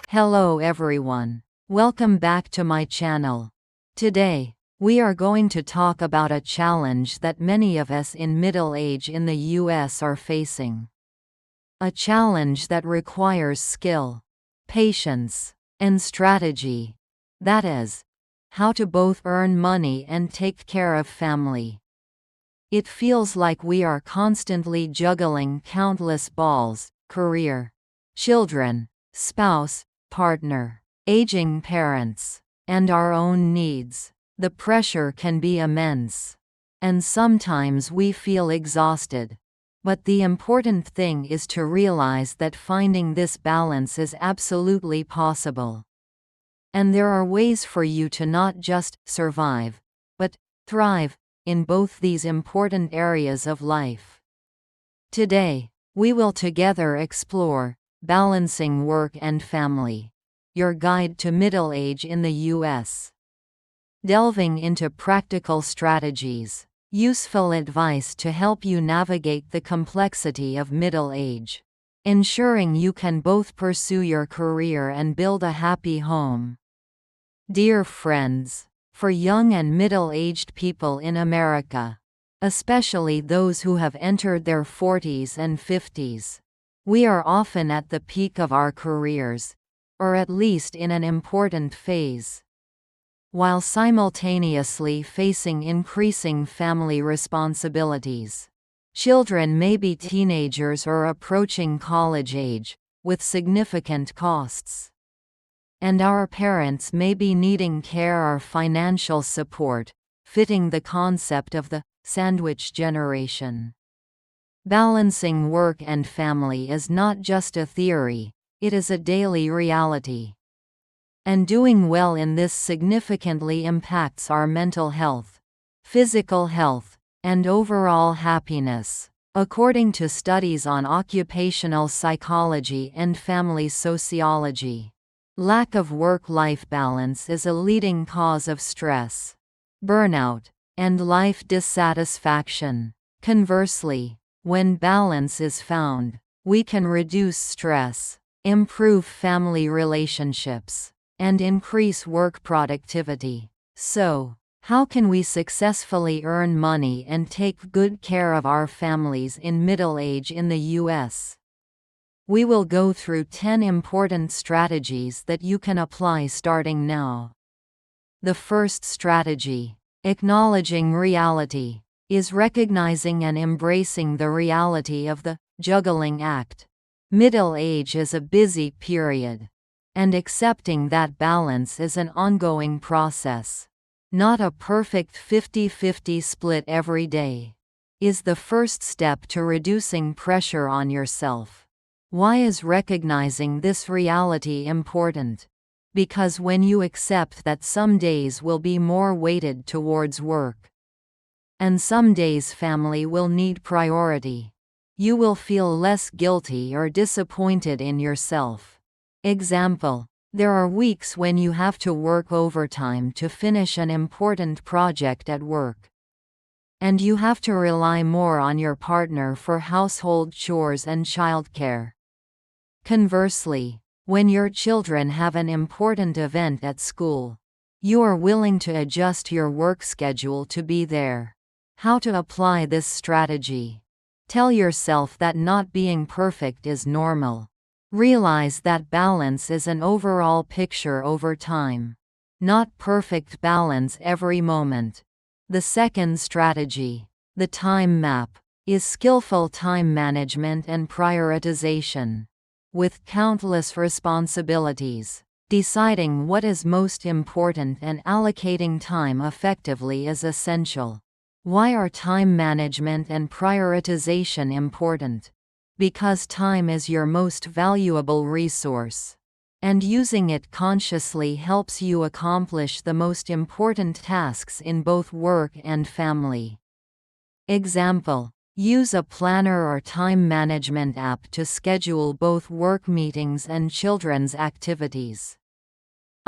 Hello everyone. Welcome back to my channel. Today, we are going to talk about a challenge that many of us in middle age in the US are facing. A challenge that requires skill, patience, and strategy. That is, how to both earn money and take care of family. It feels like we are constantly juggling countless balls: career, children, spouse, partner, aging parents, and our own needs. The pressure can be immense. And sometimes we feel exhausted. But the important thing is to realize that finding this balance is absolutely possible. And there are ways for you to not just survive, but thrive in both these important areas of life. Today, we will together explore Balancing Work and Family, your guide to middle age in the US. Delving into practical strategies, useful advice to help you navigate the complexity of middle age, ensuring you can both pursue your career and build a happy home. Dear friends, for young and middle-aged people in America, especially those who have entered their 40s and 50s, we are often at the peak of our careers, or at least in an important phase, while simultaneously facing increasing family responsibilities. Children may be teenagers or approaching college age, with significant costs. And our parents may be needing care or financial support, fitting the concept of the sandwich generation. Balancing work and family is not just a theory, it is a daily reality. And doing well in this significantly impacts our mental health, physical health, and overall happiness. According to studies on occupational psychology and family sociology, lack of work-life balance is a leading cause of stress, burnout, and life dissatisfaction. Conversely, when balance is found, we can reduce stress, improve family relationships, and increase work productivity. So, how can we successfully earn money and take good care of our families in middle age in the US? We will go through 10 important strategies that you can apply starting now. The first strategy, acknowledging reality, is recognizing and embracing the reality of the juggling act. Middle age is a busy period, and accepting that balance is an ongoing process, not a perfect 50-50 split every day, is the first step to reducing pressure on yourself. Why is recognizing this reality important? Because when you accept that some days will be more weighted towards work, and some days family will need priority, you will feel less guilty or disappointed in yourself. Example: there are weeks when you have to work overtime to finish an important project at work, and you have to rely more on your partner for household chores and childcare. Conversely, when your children have an important event at school, you are willing to adjust your work schedule to be there. How to apply this strategy? Tell yourself that not being perfect is normal. Realize that balance is an overall picture over time, not perfect balance every moment. The second strategy, the time map, is skillful time management and prioritization. With countless responsibilities, deciding what is most important and allocating time effectively is essential. Why are time management and prioritization important? Because time is your most valuable resource, and using it consciously helps you accomplish the most important tasks in both work and family. Example: use a planner or time management app to schedule both work meetings and children's activities.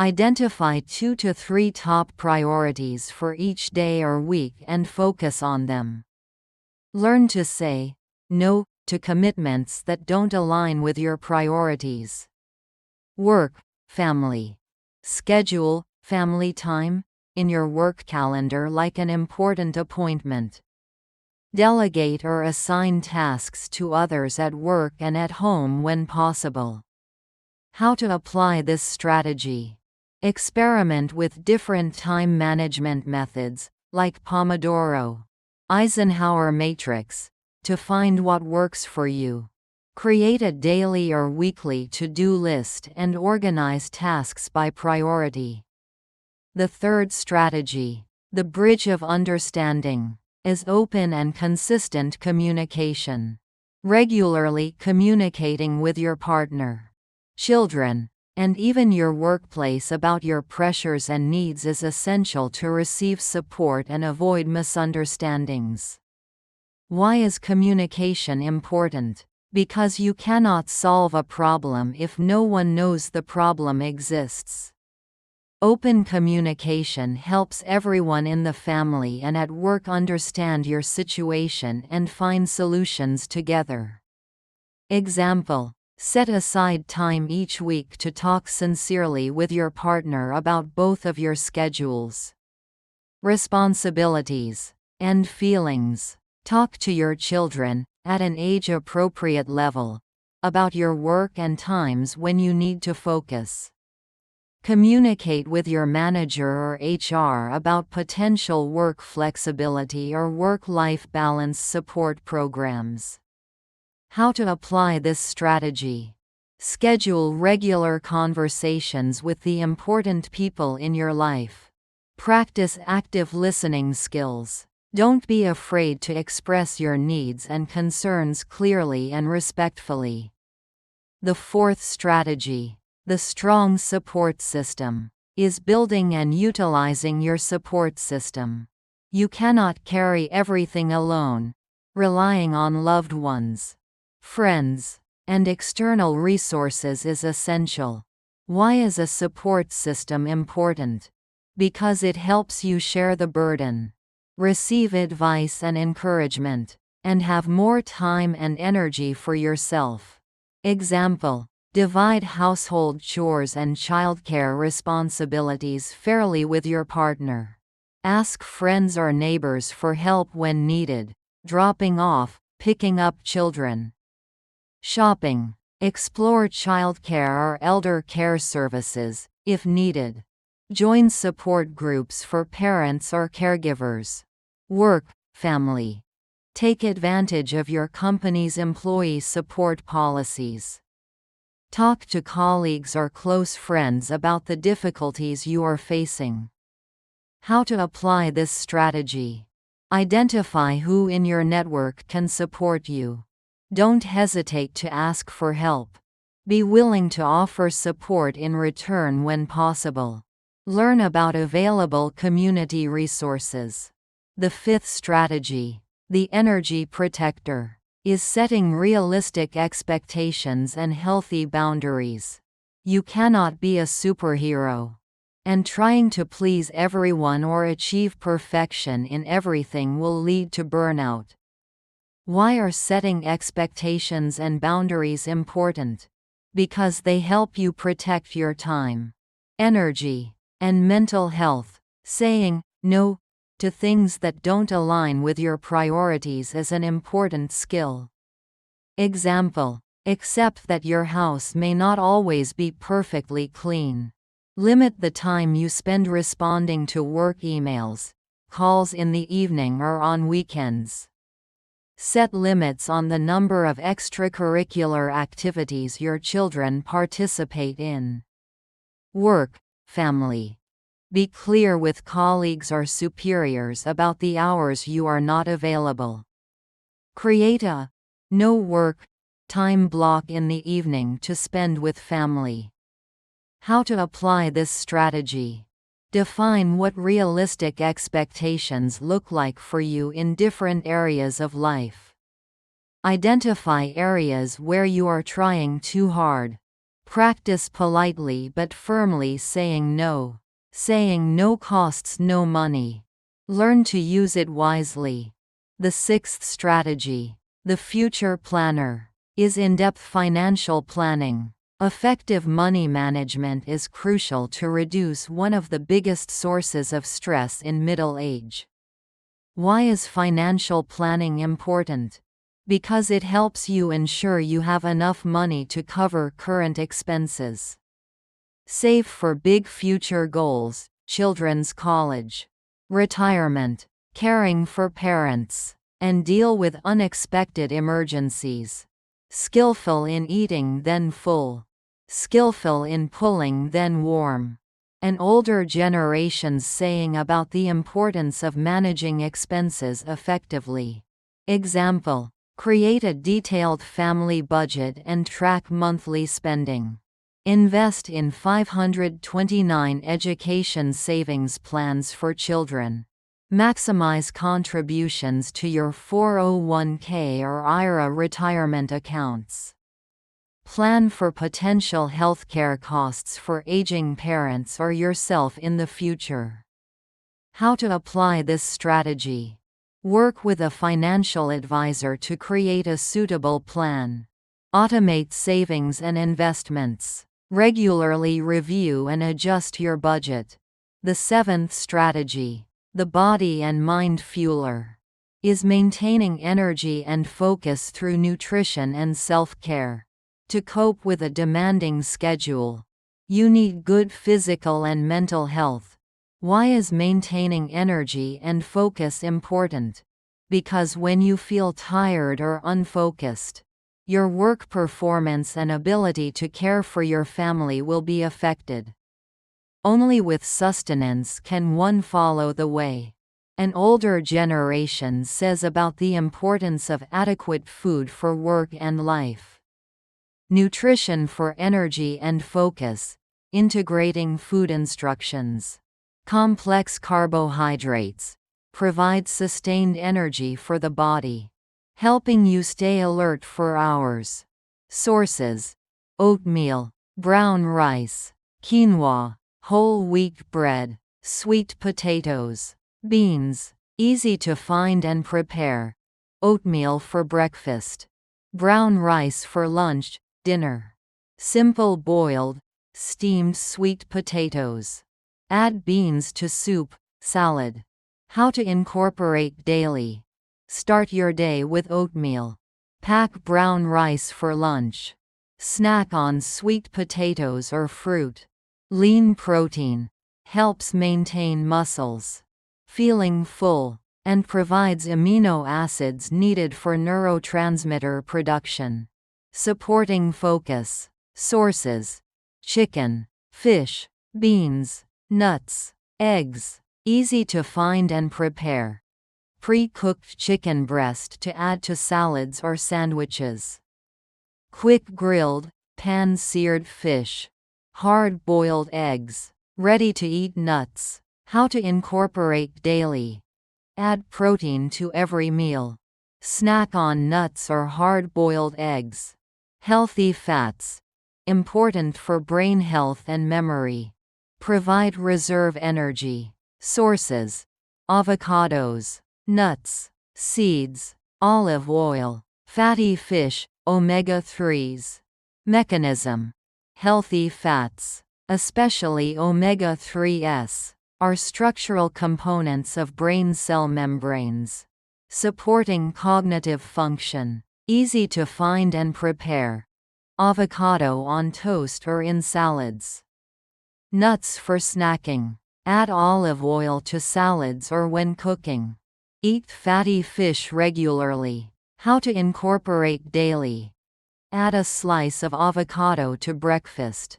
Identify 2 to 3 top priorities for each day or week and focus on them. Learn to say no to commitments that don't align with your priorities. Work family. Schedule family time in your work calendar like an important appointment. Delegate or assign tasks to others at work and at home when possible. How to apply this strategy? Experiment with different time management methods, like Pomodoro, Eisenhower matrix, to find what works for you. Create a daily or weekly to-do list and organize tasks by priority. The third strategy, the bridge of understanding, is open and consistent communication. Regularly communicating with your partner, children, and even your workplace about your pressures and needs is essential to receive support and avoid misunderstandings. Why is communication important? Because you cannot solve a problem if no one knows the problem exists. Open communication helps everyone in the family and at work understand your situation and find solutions together. Example: set aside time each week to talk sincerely with your partner about both of your schedules, responsibilities, and feelings. Talk to your children, at an age-appropriate level, about your work and times when you need to focus. Communicate with your manager or HR about potential work flexibility or work-life balance support programs. How to apply this strategy? Schedule regular conversations with the important people in your life. Practice active listening skills. Don't be afraid to express your needs and concerns clearly and respectfully. The fourth strategy, the strong support system, is building and utilizing your support system. You cannot carry everything alone. Relying on loved ones, friends, and external resources is essential. Why is a support system important? Because it helps you share the burden, receive advice and encouragement, and have more time and energy for yourself. Example: divide household chores and childcare responsibilities fairly with your partner. Ask friends or neighbors for help when needed, dropping off, picking up children. Shopping. Explore childcare or elder care services, if needed. Join support groups for parents or caregivers. Work, family. Take advantage of your company's employee support policies. Talk to colleagues or close friends about the difficulties you are facing. How to apply this strategy? Identify who in your network can support you. Don't hesitate to ask for help. Be willing to offer support in return when possible. Learn about available community resources. The fifth strategy, the energy protector, is setting realistic expectations and healthy boundaries. You cannot be a superhero, and trying to please everyone or achieve perfection in everything will lead to burnout. Why are setting expectations and boundaries important? Because they help you protect your time, energy, and mental health. Saying no to things that don't align with your priorities is an important skill. Example: accept that your house may not always be perfectly clean. Limit the time you spend responding to work emails, calls in the evening or on weekends. Set limits on the number of extracurricular activities your children participate in. Work, family. Be clear with colleagues or superiors about the hours you are not available. Create a no work time block in the evening to spend with family. How to apply this strategy? Define what realistic expectations look like for you in different areas of life. Identify areas where you are trying too hard. Practice politely but firmly saying no. Saying no costs no money. Learn to use it wisely. The sixth strategy, the future planner, is in-depth financial planning. Effective money management is crucial to reduce one of the biggest sources of stress in middle age. Why is financial planning important? Because it helps you ensure you have enough money to cover current expenses. Save for big future goals, children's college, retirement, caring for parents, and deal with unexpected emergencies. Skillful in eating then full. Skillful in pulling then warm. An older generation's saying about the importance of managing expenses effectively. Example: create a detailed family budget and track monthly spending. Invest in 529 education savings plans for children. Maximize contributions to your 401k or IRA retirement accounts. Plan for potential healthcare costs for aging parents or yourself in the future. How to apply this strategy? Work with a financial advisor to create a suitable plan. Automate savings and investments. Regularly review and adjust your budget. The seventh strategy, the body and mind fueler, is maintaining energy and focus through nutrition and self-care. To cope with a demanding schedule, you need good physical and mental health. Why is maintaining energy and focus important? Because when you feel tired or unfocused, your work performance and ability to care for your family will be affected. Only with sustenance can one follow the way. An older generation says about the importance of adequate food for work and life. Nutrition for energy and focus, integrating food instructions. Complex carbohydrates provide sustained energy for the body, helping you stay alert for hours. Sources: oatmeal, brown rice, quinoa, whole wheat bread, sweet potatoes, beans. Easy to find and prepare. Oatmeal for breakfast. Brown rice for lunch, dinner. Simple boiled, steamed sweet potatoes. Add beans to soup, salad. How to incorporate daily. Start your day with oatmeal. Pack brown rice for lunch. Snack on sweet potatoes or fruit. Lean protein. Helps maintain muscles. Feeling full, and provides amino acids needed for neurotransmitter production. Supporting focus. Sources: chicken, fish, beans, nuts, eggs. Easy to find and prepare. Pre-cooked chicken breast to add to salads or sandwiches. Quick grilled, pan-seared fish. Hard-boiled eggs. Ready-to-eat nuts. How to incorporate daily. Add protein to every meal. Snack on nuts or hard-boiled eggs. Healthy fats. Important for brain health and memory. Provide reserve energy. Sources: avocados, nuts, seeds, olive oil, fatty fish, omega-3s. Mechanism: healthy fats, especially omega-3s, are structural components of brain cell membranes. Supporting cognitive function. Easy to find and prepare. Avocado on toast or in salads. Nuts for snacking. Add olive oil to salads or when cooking. Eat fatty fish regularly. How to incorporate daily. Add a slice of avocado to breakfast.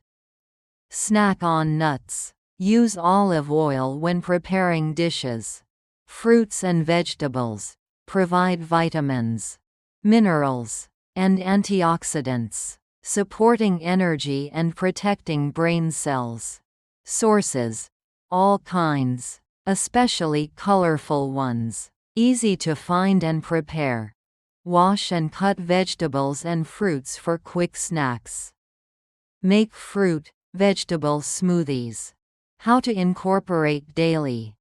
Snack on nuts. Use olive oil when preparing dishes. Fruits and vegetables provide vitamins, minerals, and antioxidants, supporting energy and protecting brain cells. Sources: all kinds, especially colorful ones. Easy to find and prepare. Wash and cut vegetables and fruits for quick snacks. Make fruit, vegetable smoothies. How to incorporate daily.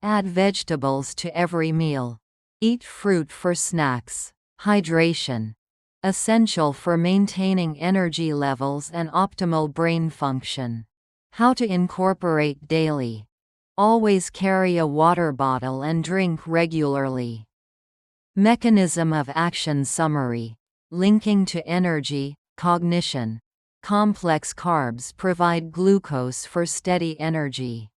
Add vegetables to every meal. Eat fruit for snacks. Hydration. essential for maintaining energy levels and optimal brain function. How to incorporate daily. Always carry a water bottle and drink regularly. Mechanism of action summary. Linking to energy, cognition. Complex carbs provide glucose for steady energy.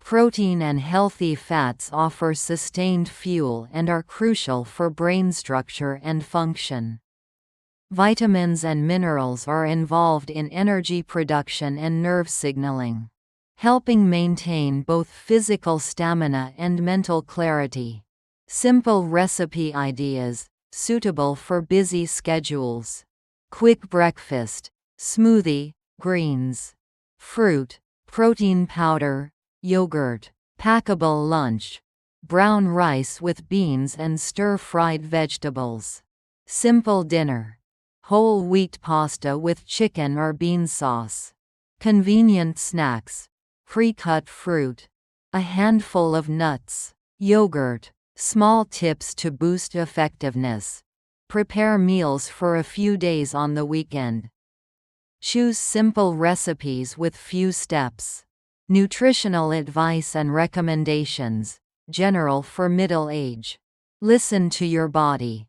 Protein and healthy fats offer sustained fuel and are crucial for brain structure and function. Vitamins and minerals are involved in energy production and nerve signaling, helping maintain both physical stamina and mental clarity. Simple recipe ideas, suitable for busy schedules. Quick breakfast, smoothie, greens, fruit, protein powder, yogurt. Packable lunch, brown rice with beans and stir-fried vegetables. Simple dinner, whole wheat pasta with chicken or bean sauce. Convenient snacks, pre-cut fruit, a handful of nuts, yogurt. Small tips to boost effectiveness. Prepare meals for a few days on the weekend. Choose simple recipes with few steps. Nutritional advice and recommendations, general for middle age. Listen to your body.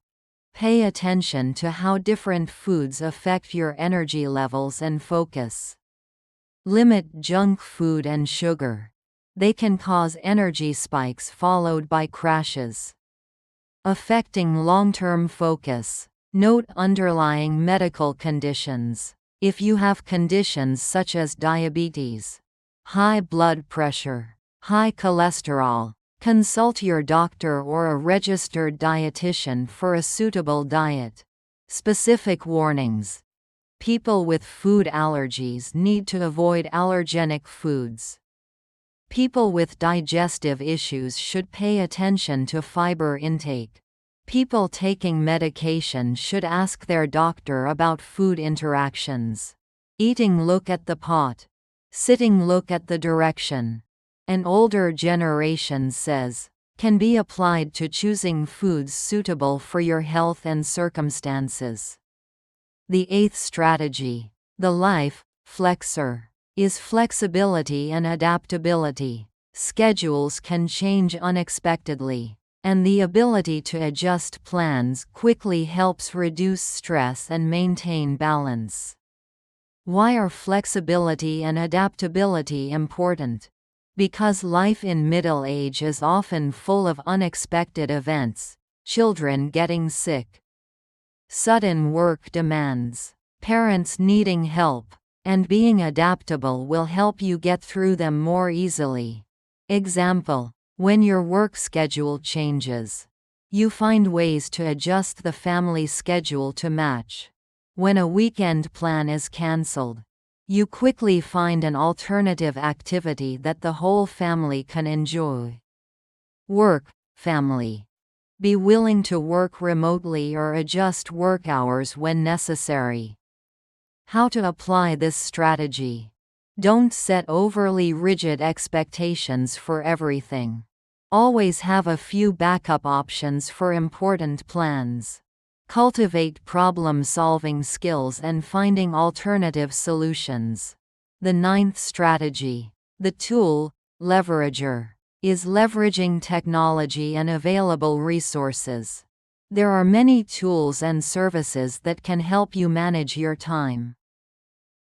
Pay attention to how different foods affect your energy levels and focus. Limit junk food and sugar. They can cause energy spikes followed by crashes. Affecting long-term focus. Note underlying medical conditions. If you have conditions such as diabetes, high blood pressure, high cholesterol, consult your doctor or a registered dietitian for a suitable diet. Specific warnings. People with food allergies need to avoid allergenic foods. People with digestive issues should pay attention to fiber intake. People taking medication should ask their doctor about food interactions. Eating look at the pot. Sitting look at the direction. An older generation says, can be applied to choosing foods suitable for your health and circumstances. The eighth strategy, the life flexor, is flexibility and adaptability. Schedules can change unexpectedly, and the ability to adjust plans quickly helps reduce stress and maintain balance. Why are flexibility and adaptability important? Because life in middle age is often full of unexpected events, children getting sick, sudden work demands, parents needing help, and being adaptable will help you get through them more easily. Example, when your work schedule changes, you find ways to adjust the family schedule to match. When a weekend plan is cancelled, you quickly find an alternative activity that the whole family can enjoy. Work, family. Be willing to work remotely or adjust work hours when necessary. How to apply this strategy. Don't set overly rigid expectations for everything. Always have a few backup options for important plans. Cultivate problem-solving skills and finding alternative solutions. The ninth strategy, the tool, leverager, is leveraging technology and available resources. There are many tools and services that can help you manage your time,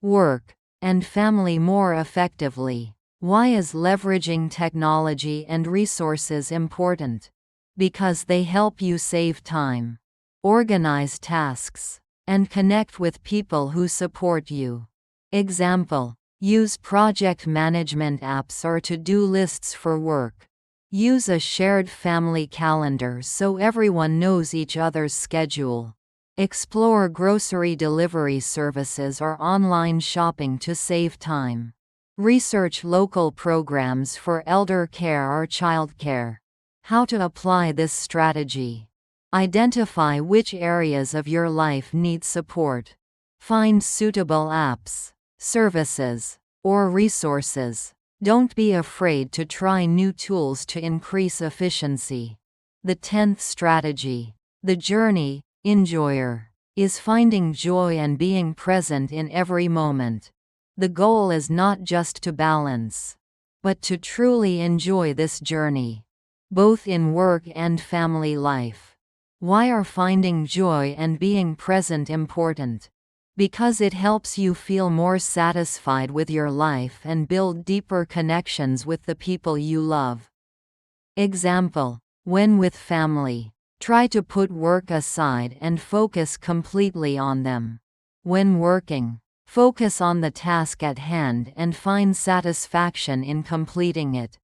work, and family more effectively. Why is leveraging technology and resources important? Because they help you save time, organize tasks, and connect with people who support you. Example, use project management apps or to-do lists for work. Use a shared family calendar so everyone knows each other's schedule. Explore grocery delivery services or online shopping to save time. Research local programs for elder care or childcare. How to apply this strategy. Identify which areas of your life need support. Find suitable apps, services, or resources. Don't be afraid to try new tools to increase efficiency. The 10th strategy, the journey, enjoyer, is finding joy and being present in every moment. The goal is not just to balance, but to truly enjoy this journey, both in work and family life. Why are finding joy and being present important? Because it helps you feel more satisfied with your life and build deeper connections with the people you love. Example: when with family, try to put work aside and focus completely on them. When working, focus on the task at hand and find satisfaction in completing it.